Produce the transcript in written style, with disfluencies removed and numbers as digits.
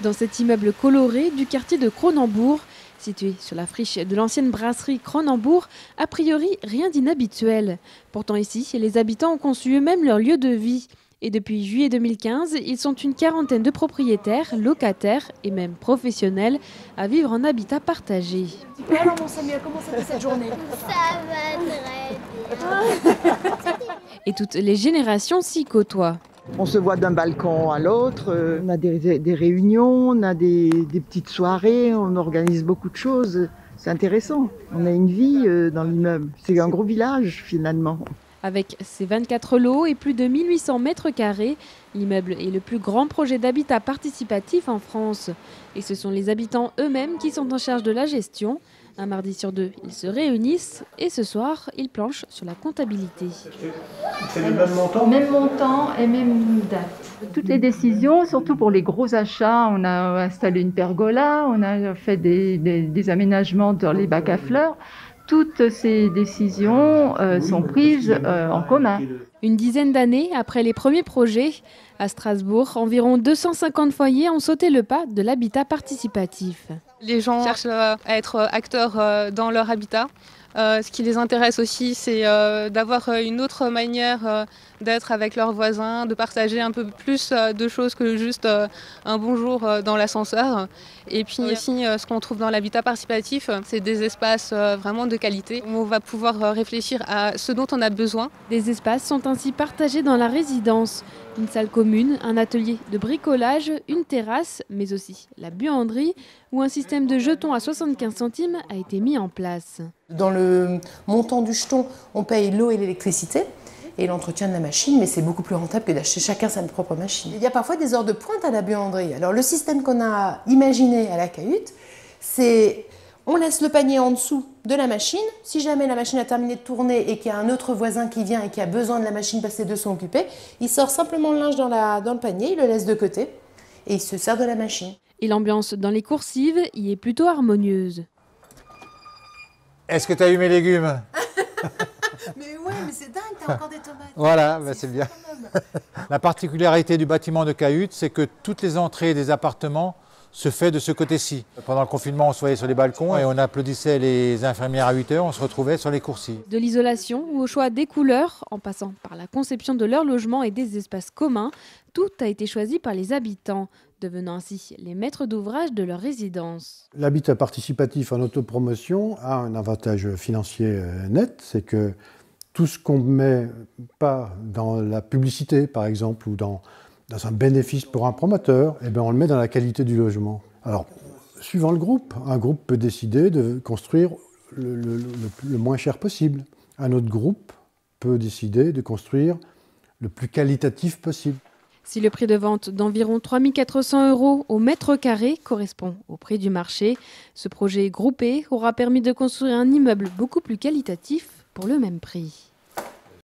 Dans cet immeuble coloré du quartier de Cronenbourg, situé sur la friche de l'ancienne brasserie Cronenbourg, a priori rien d'inhabituel. Pourtant ici, les habitants ont conçu eux-mêmes leur lieu de vie. Et depuis juillet 2015, ils sont une quarantaine de propriétaires, locataires et même professionnels à vivre en habitat partagé. Alors mon Samuel, comment ça fait cette journée? Ça va très bien. Et toutes les générations s'y côtoient. On se voit d'un balcon à l'autre, on a des réunions, on a des petites soirées, on organise beaucoup de choses. C'est intéressant. On a une vie dans l'immeuble. C'est un gros village finalement. Avec ses 24 lots et plus de 1800 mètres carrés, l'immeuble est le plus grand projet d'habitat participatif en France. Et ce sont les habitants eux-mêmes qui sont en charge de la gestion. Un mardi sur deux, ils se réunissent et ce soir, ils planchent sur la comptabilité. C'est le même montant ? Même montant et même date. Toutes les décisions, surtout pour les gros achats, on a installé une pergola, on a fait des aménagements dans les bacs à fleurs. Toutes ces décisions sont prises en commun. Une dizaine d'années après les premiers projets, à Strasbourg, environ 250 foyers ont sauté le pas de l'habitat participatif. Les gens cherchent à être acteurs dans leur habitat. Ce qui les intéresse aussi, c'est d'avoir une autre manière d'être avec leurs voisins, de partager un peu plus de choses que juste un bonjour dans l'ascenseur. Et puis aussi, ce qu'on trouve dans l'habitat participatif, c'est des espaces vraiment de qualité où on va pouvoir réfléchir à ce dont on a besoin. Des espaces sont ainsi partagés dans la résidence. Une salle commune, un atelier de bricolage, une terrasse, mais aussi la buanderie, où un système de jetons à 75 centimes a été mis en place. Dans le montant du jeton, on paye l'eau et l'électricité et l'entretien de la machine, mais c'est beaucoup plus rentable que d'acheter chacun sa propre machine. Il y a parfois des heures de pointe à la buanderie. Alors le système qu'on a imaginé à la cahute, c'est on laisse le panier en dessous de la machine. Si jamais la machine a terminé de tourner et qu'il y a un autre voisin qui vient et qui a besoin de la machine parce que les deux sont occupés, il sort simplement le linge dans le panier, il le laisse de côté et il se sert de la machine. Et l'ambiance dans les coursives y est plutôt harmonieuse. Est-ce que tu as eu mes légumes? Mais ouais, mais c'est dingue, t'as encore des tomates. Voilà, bah c'est bien. La particularité du bâtiment de cahute, c'est que toutes les entrées des appartements se fait de ce côté-ci. Pendant le confinement, on se voyait sur les balcons et on applaudissait les infirmières à 8 h, on se retrouvait sur les coursives. De l'isolation ou au choix des couleurs, en passant par la conception de leur logement et des espaces communs, tout a été choisi par les habitants, devenant ainsi les maîtres d'ouvrage de leur résidence. L'habitat participatif en autopromotion a un avantage financier net, c'est que tout ce qu'on ne met pas dans la publicité, par exemple, ou dans un bénéfice pour un promoteur, eh bien on le met dans la qualité du logement. Alors, suivant le groupe, un groupe peut décider de construire le moins cher possible. Un autre groupe peut décider de construire le plus qualitatif possible. Si le prix de vente d'environ 3 400 € au mètre carré correspond au prix du marché, ce projet groupé aura permis de construire un immeuble beaucoup plus qualitatif pour le même prix.